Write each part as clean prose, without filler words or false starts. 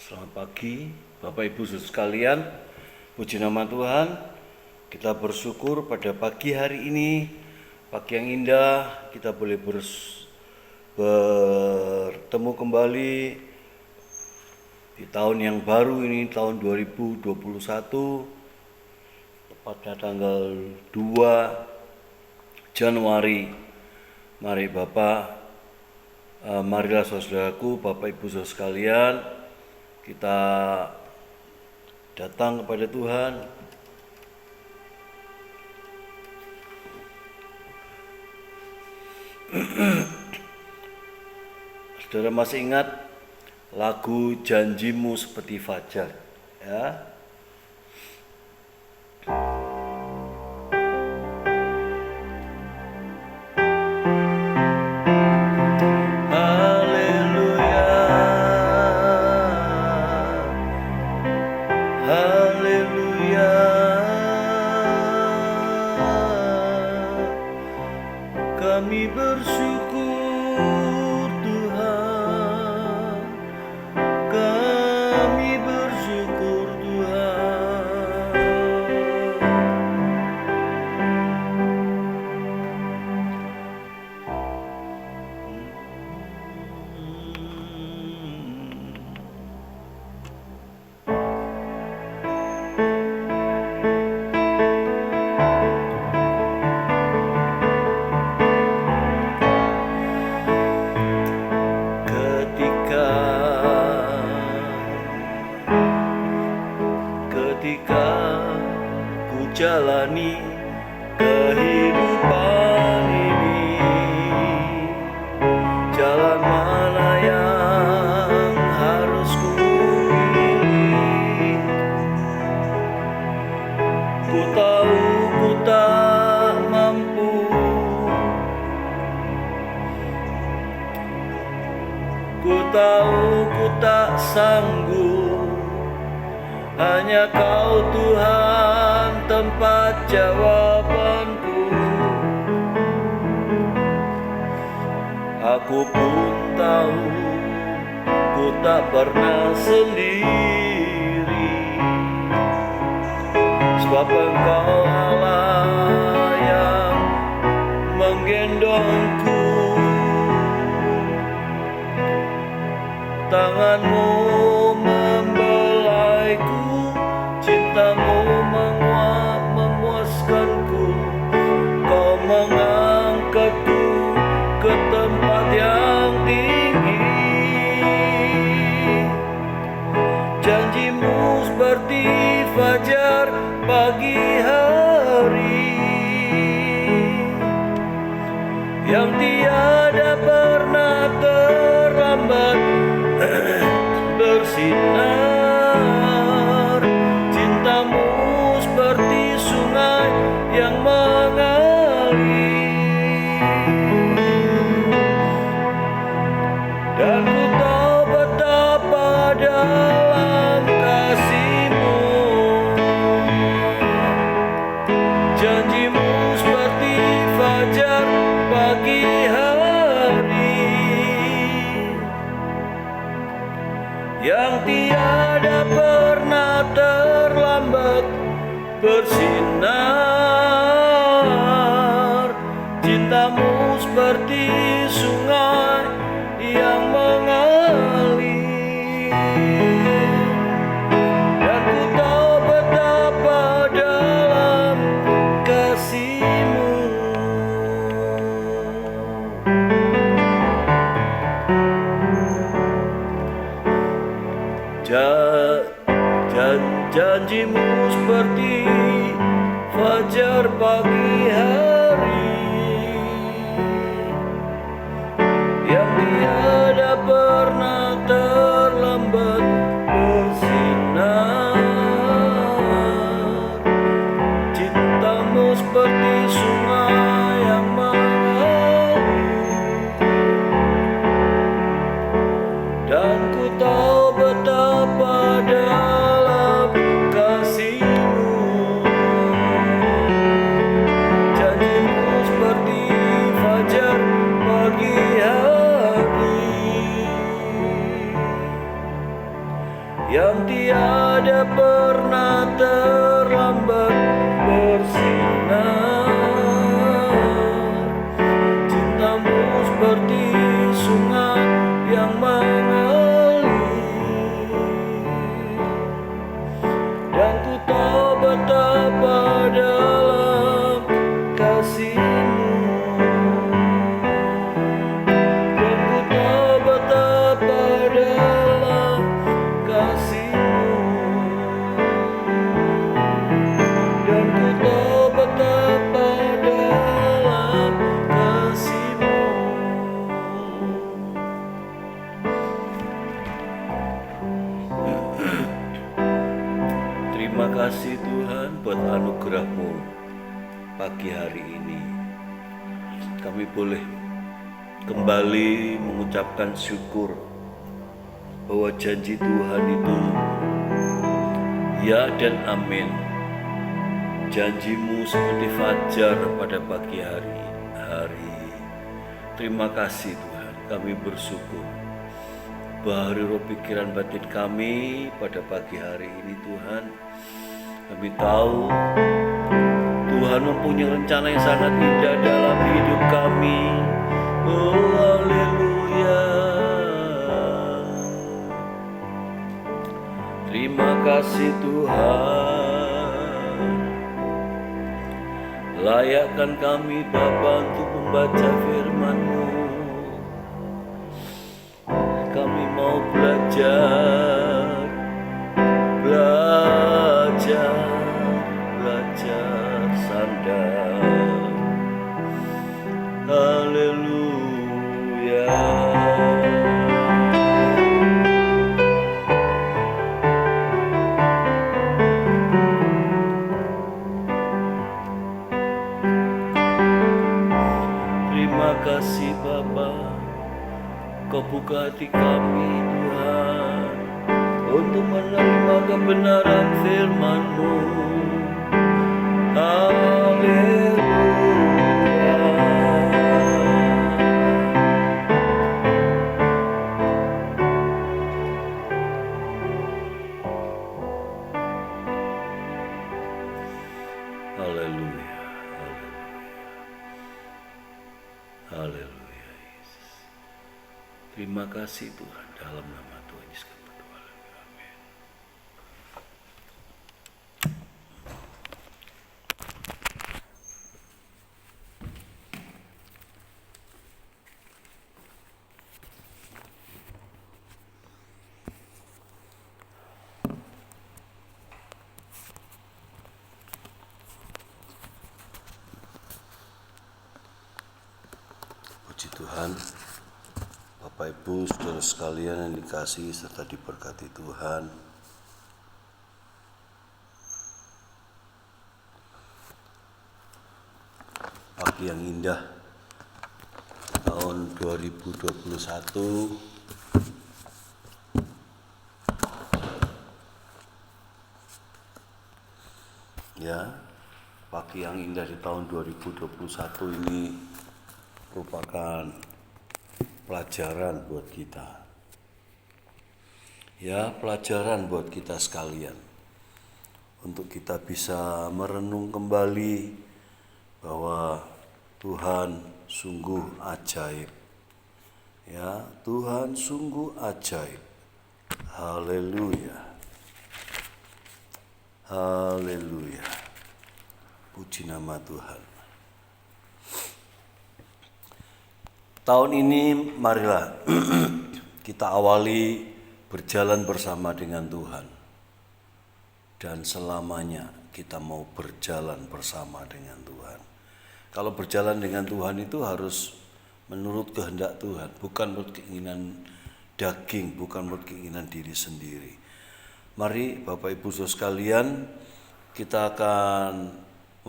Selamat pagi, Bapak Ibu Saudara sekalian. Puji nama Tuhan. Kita bersyukur pada pagi hari ini, pagi yang indah, kita boleh bertemu kembali di tahun yang baru ini, tahun 2021, tepatnya tanggal 2 Januari. Mari marilah saudaraku, Bapak Ibu Saudara sekalian, kita datang kepada Tuhan. Saudara masih ingat lagu Janjimu Seperti Fajar, ya? Kami bersyukur Tuhan, kami bersyukur Tuhan. Ketika ku jalani kehidupan ini, jalan mana yang harus ku pilih? Ku tahu ku tak mampu, ku tahu ku tak sanggup. Hanya Kau Tuhan tempat jawabanku. Aku pun tahu ku tak pernah sendiri, sebab Engkau Allah yang menggendongku. Tangan-Mu membelaiku, cinta-Mu menguap memuaskanku. Kau mengangkatku ke tempat yang tinggi. Janji-Mu seperti fajar pagi hari, yang tiada pernah terlambat bersinar. Cinta-Mu seperti sungai yang mengalir, dan ku tahu betapa dalam kasih-Mu. Janji-Mu seperti fajar pagi hari, yang tiada pernah terlambat bersinar. Cinta-Mu seperti sungai yang mengalir, dan ku tahu betapa dalam kasih-Mu. Janji-Mu seperti fajar pagi hari, yang tiada pernah terlambat bersinar. Cinta-Mu seperti sungai yang mengalir, dan ku tahu betapa dalam kasih-Mu. Janji-Mu seperti fajar pagi hari, yang tiada pernah terlambat bersinar. Cintamu seperti sungai yang mengalir, dan ku tahu betapa dalam kasih-Mu, dan ku tahu betapa dalam kasih-Mu, dan ku tahu betapa dalam kasih-Mu. Terima kasih Tuhan buat anugerah-Mu pagi hari ini. Kami boleh kembali mengucapkan syukur bahwa janji Tuhan itu ya dan amin. Janji-Mu seperti fajar pada pagi hari. Terima kasih Tuhan, kami bersyukur bahari roh pikiran batin kami pada pagi hari ini Tuhan. Kami tahu Tuhan mempunyai rencana yang sangat indah dalam hidup kami. Oh haleluya. Terima kasih Tuhan. Layakkan kami Bapa untuk membaca firman-Mu. Kami mau belajar sandar. Haleluya. Terima kasih Bapa, Kau buka hati kami Tuhan untuk menerima kebenaran firman-Mu. Haleluya. Haleluya. Haleluya Yesus. Terima kasih Tuhan, dalam nama Tuhan Yesus kami berdoa. Amin. Puji Tuhan, Bapak Ibu saudara sekalian yang dikasihi serta diberkati Tuhan. Pagi yang indah tahun 2021. Ya, pagi yang indah di tahun 2021 ini merupakan pelajaran buat kita. Ya, pelajaran buat kita sekalian. Untuk kita bisa merenung kembali bahwa Tuhan sungguh ajaib. Ya, Tuhan sungguh ajaib. Haleluya. Haleluya. Puji nama Tuhan. Tahun ini marilah kita awali berjalan bersama dengan Tuhan. Dan selamanya kita mau berjalan bersama dengan Tuhan. Kalau berjalan dengan Tuhan itu harus menurut kehendak Tuhan, bukan menurut keinginan daging, bukan menurut keinginan diri sendiri. Mari Bapak Ibu Saudara sekalian, kita akan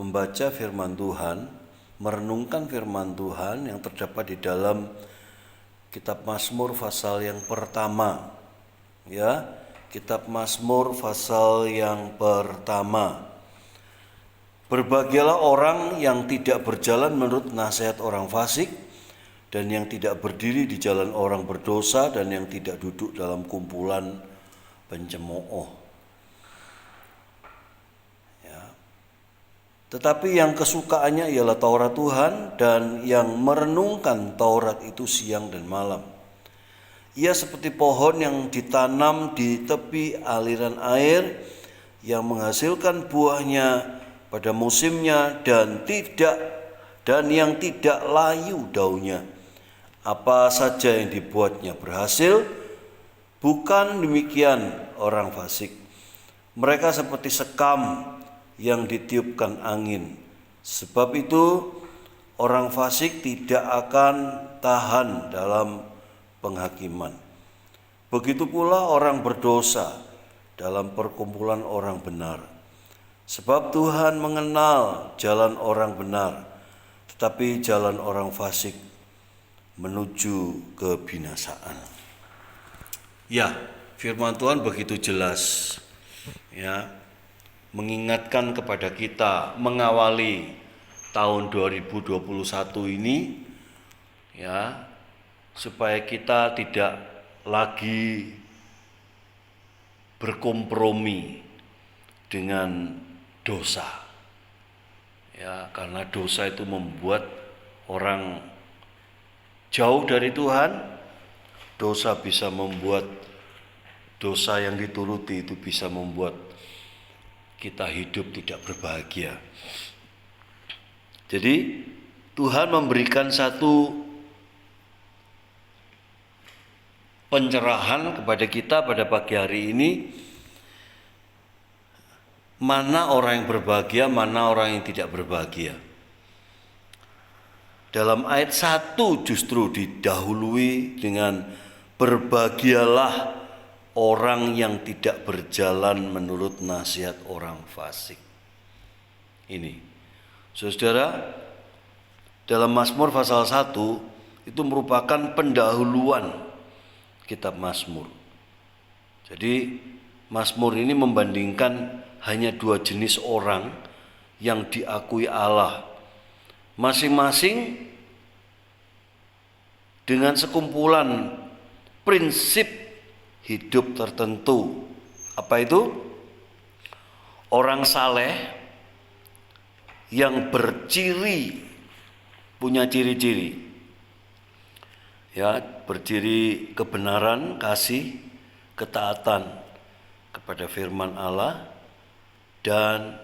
membaca firman Tuhan, merenungkan firman Tuhan yang terdapat di dalam kitab Mazmur pasal yang pertama. Ya, kitab Mazmur pasal yang pertama. Berbahagialah orang yang tidak berjalan menurut nasihat orang fasik, dan yang tidak berdiri di jalan orang berdosa, dan yang tidak duduk dalam kumpulan pencemooh. Ya. Tetapi yang kesukaannya ialah Taurat Tuhan, dan yang merenungkan Taurat itu siang dan malam. Ia seperti pohon yang ditanam di tepi aliran air, yang menghasilkan buahnya pada musimnya dan yang tidak layu daunnya. Apa saja yang dibuatnya berhasil. Bukan demikian orang fasik. Mereka seperti sekam yang ditiupkan angin. Sebab itu orang fasik tidak akan tahan dalam penghakiman. Begitu pula orang berdosa dalam perkumpulan orang benar. Sebab Tuhan mengenal jalan orang benar, tetapi jalan orang fasik menuju kebinasaan. Ya, firman Tuhan begitu jelas, ya, mengingatkan kepada kita mengawali tahun 2021 ini, ya, supaya kita tidak lagi berkompromi dengan dosa. Ya, karena dosa itu membuat orang jauh dari Tuhan. Dosa bisa membuat, dosa yang dituruti itu bisa membuat kita hidup tidak berbahagia. Jadi Tuhan memberikan satu pencerahan kepada kita pada pagi hari ini, mana orang yang berbahagia, mana orang yang tidak berbahagia. Dalam ayat 1 justru didahului dengan berbahagialah orang yang tidak berjalan menurut nasihat orang fasik. Ini, saudara, dalam Mazmur pasal 1 itu merupakan pendahuluan kitab Mazmur. Jadi Mazmur ini membandingkan hanya dua jenis orang yang diakui Allah, masing-masing dengan sekumpulan prinsip hidup tertentu. Apa itu? Orang saleh yang berciri, punya ciri-ciri, ya, berciri kebenaran, kasih, ketaatan kepada firman Allah, dan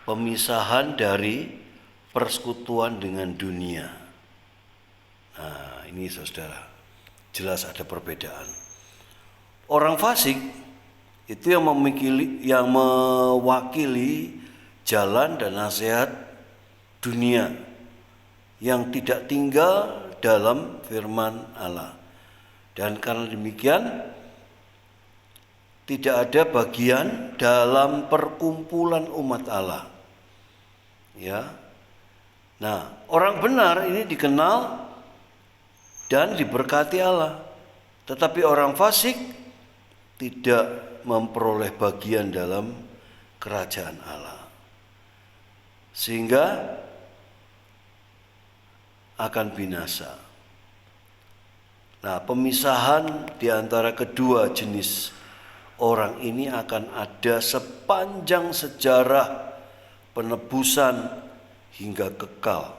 pemisahan dari persekutuan dengan dunia. Nah, ini saudara, jelas ada perbedaan. Orang fasik itu yang mewakili jalan dan nasihat dunia, yang tidak tinggal dalam firman Allah. Dan karena demikian tidak ada bagian dalam perkumpulan umat Allah. Ya. Nah, orang benar ini dikenal dan diberkati Allah. Tetapi orang fasik tidak memperoleh bagian dalam kerajaan Allah. Sehingga akan binasa. Nah, pemisahan di antara kedua jenis orang ini akan ada sepanjang sejarah penebusan hingga kekal.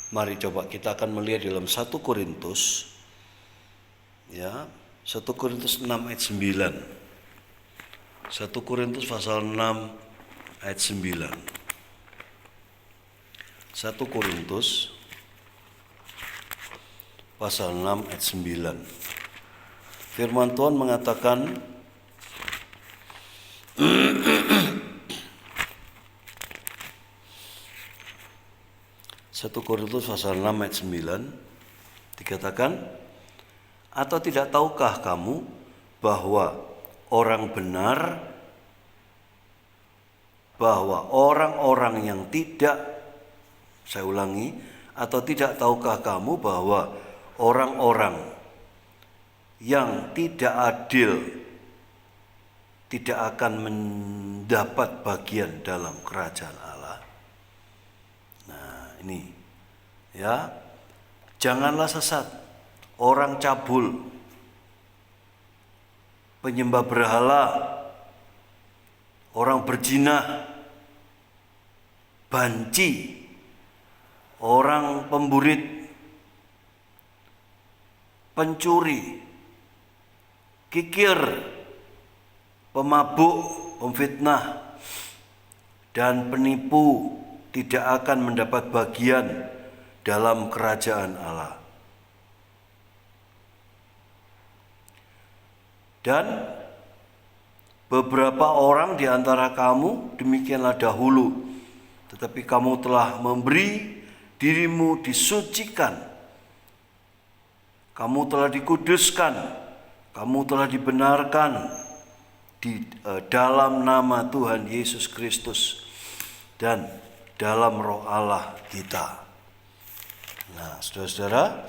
Mari coba kita akan melihat dalam 1 Korintus, ya, 1 Korintus 6 ayat 9. 1 Korintus pasal 6 ayat 9. 1 Korintus pasal 6 ayat 9. Firman Tuhan mengatakan, 1 Korintus pasal 6 ayat 9 dikatakan, atau tidak tahukah kamu bahwa orang-orang yang tidak, saya ulangi, atau tidak tahukah kamu bahwa orang-orang yang tidak adil tidak akan mendapat bagian dalam kerajaan Allah. Nah, ini ya, janganlah sesat. Orang cabul penyembah berhala, orang berzina, banci, orang pemburit, pencuri, kikir, pemabuk, pemfitnah, dan penipu tidak akan mendapat bagian dalam kerajaan Allah. Dan beberapa orang di antara kamu demikianlah dahulu, tetapi kamu telah memberi dirimu disucikan, kamu telah dikuduskan, kamu telah dibenarkan di dalam nama Tuhan Yesus Kristus dan dalam Roh Allah kita. Nah, saudara-saudara,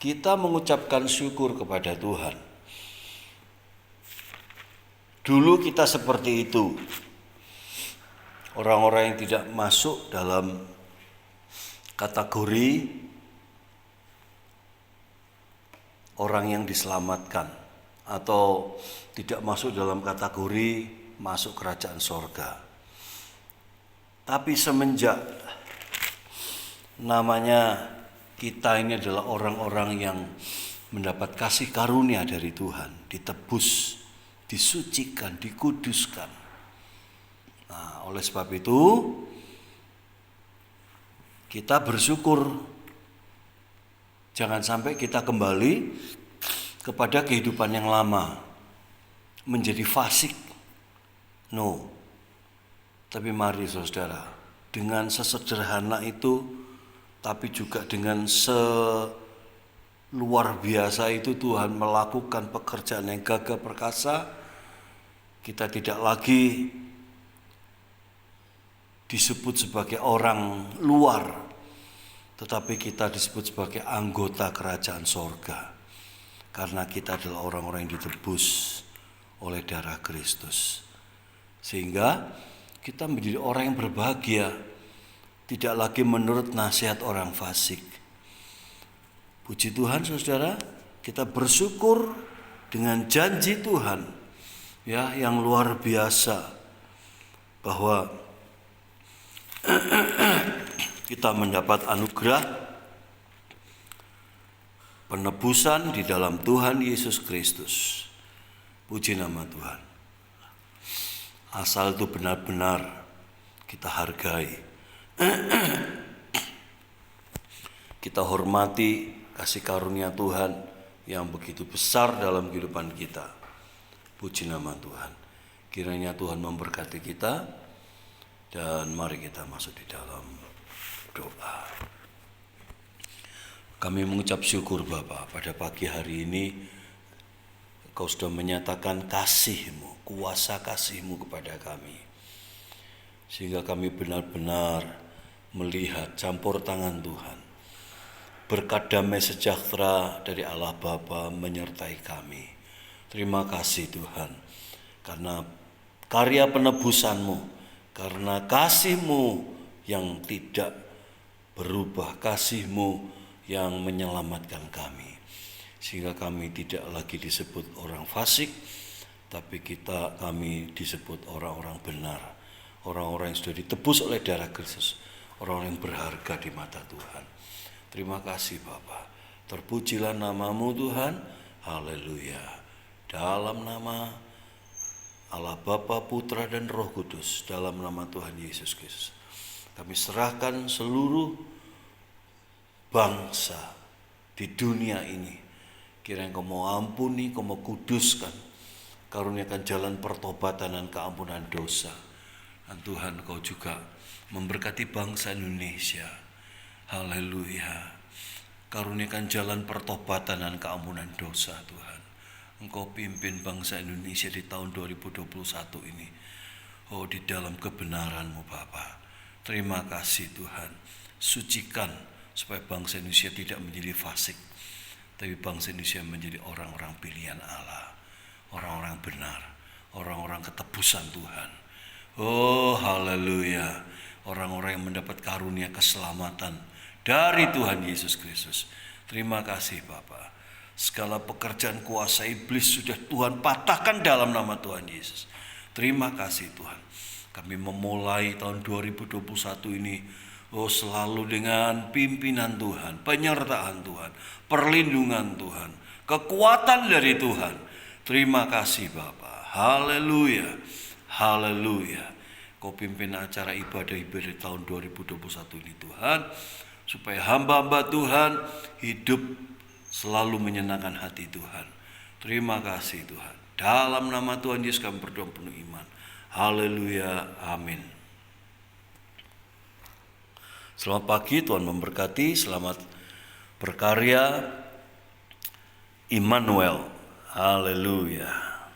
kita mengucapkan syukur kepada Tuhan. Dulu kita seperti itu. Orang-orang yang tidak masuk dalam kategori orang yang diselamatkan atau tidak masuk dalam kategori masuk kerajaan sorga. Tapi semenjak namanya kita ini adalah orang-orang yang mendapat kasih karunia dari Tuhan, ditebus, disucikan, dikuduskan. Nah, oleh sebab itu kita bersyukur. Jangan sampai kita kembali kepada kehidupan yang lama, menjadi fasik. No. Tapi mari saudara, dengan sesederhana itu, tapi juga dengan luar biasa itu Tuhan melakukan pekerjaan yang gagah perkasa. Kita tidak lagi disebut sebagai orang luar, tetapi kita disebut sebagai anggota kerajaan sorga. Karena kita adalah orang-orang yang ditebus oleh darah Kristus. Sehingga kita menjadi orang yang berbahagia, tidak lagi menurut nasihat orang fasik. Puji Tuhan saudara, kita bersyukur dengan janji Tuhan ya yang luar biasa bahwa kita mendapat anugerah penebusan di dalam Tuhan Yesus Kristus. Puji nama Tuhan. Asal itu benar-benar kita hargai. Kita hormati kasih karunia Tuhan yang begitu besar dalam kehidupan kita. Puji nama Tuhan. Kiranya Tuhan memberkati kita dan mari kita masuk di dalam doa. Kami mengucap syukur Bapa, pada pagi hari ini Kau sudah menyatakan kasih-Mu, kuasa kasih-Mu kepada kami. Sehingga kami benar-benar melihat campur tangan Tuhan. Berkat damai sejahtera dari Allah Bapa menyertai kami. Terima kasih Tuhan, karena karya penebusan-Mu, karena kasih-Mu yang tidak berubah, kasih-Mu yang menyelamatkan kami. Sehingga kami tidak lagi disebut orang fasik, tapi kami disebut orang-orang benar, orang-orang yang sudah ditebus oleh darah Kristus, orang-orang yang berharga di mata Tuhan. Terima kasih Bapa. Terpujilah nama-Mu Tuhan. Haleluya. Dalam nama Allah Bapa, Putra dan Roh Kudus, dalam nama Tuhan Yesus Kristus, kami serahkan seluruh bangsa di dunia ini. Kiranya Kau mau ampuni, Kau mau kuduskan, karuniakan jalan pertobatan dan keampunan dosa. Dan Tuhan Kau juga memberkati bangsa Indonesia. Haleluya. Karuniakan jalan pertobatan dan keampunan dosa Tuhan. Engkau pimpin bangsa Indonesia di tahun 2021 ini. Oh, di dalam kebenaran-Mu Bapa. Terima kasih Tuhan. Sucikan supaya bangsa Indonesia tidak menjadi fasik, tapi bangsa Indonesia menjadi orang-orang pilihan Allah, orang-orang benar, orang-orang ketebusan Tuhan. Oh haleluya, orang-orang yang mendapat karunia keselamatan dari Tuhan Yesus Kristus. Terima kasih Bapa. Segala pekerjaan kuasa iblis sudah Tuhan patahkan dalam nama Tuhan Yesus. Terima kasih Tuhan. Kami memulai tahun 2021 ini selalu dengan pimpinan Tuhan, penyertaan Tuhan, perlindungan Tuhan, kekuatan dari Tuhan. Terima kasih Bapa. Haleluya. Haleluya. Kau pimpin acara ibadah tahun 2021 ini Tuhan, supaya hamba-hamba Tuhan hidup selalu menyenangkan hati Tuhan. Terima kasih Tuhan. Dalam nama Tuhan Yesus kami berdoa penuh iman. Haleluya. Amin. Selamat pagi, Tuhan memberkati. Selamat berkarya. Immanuel. Haleluya.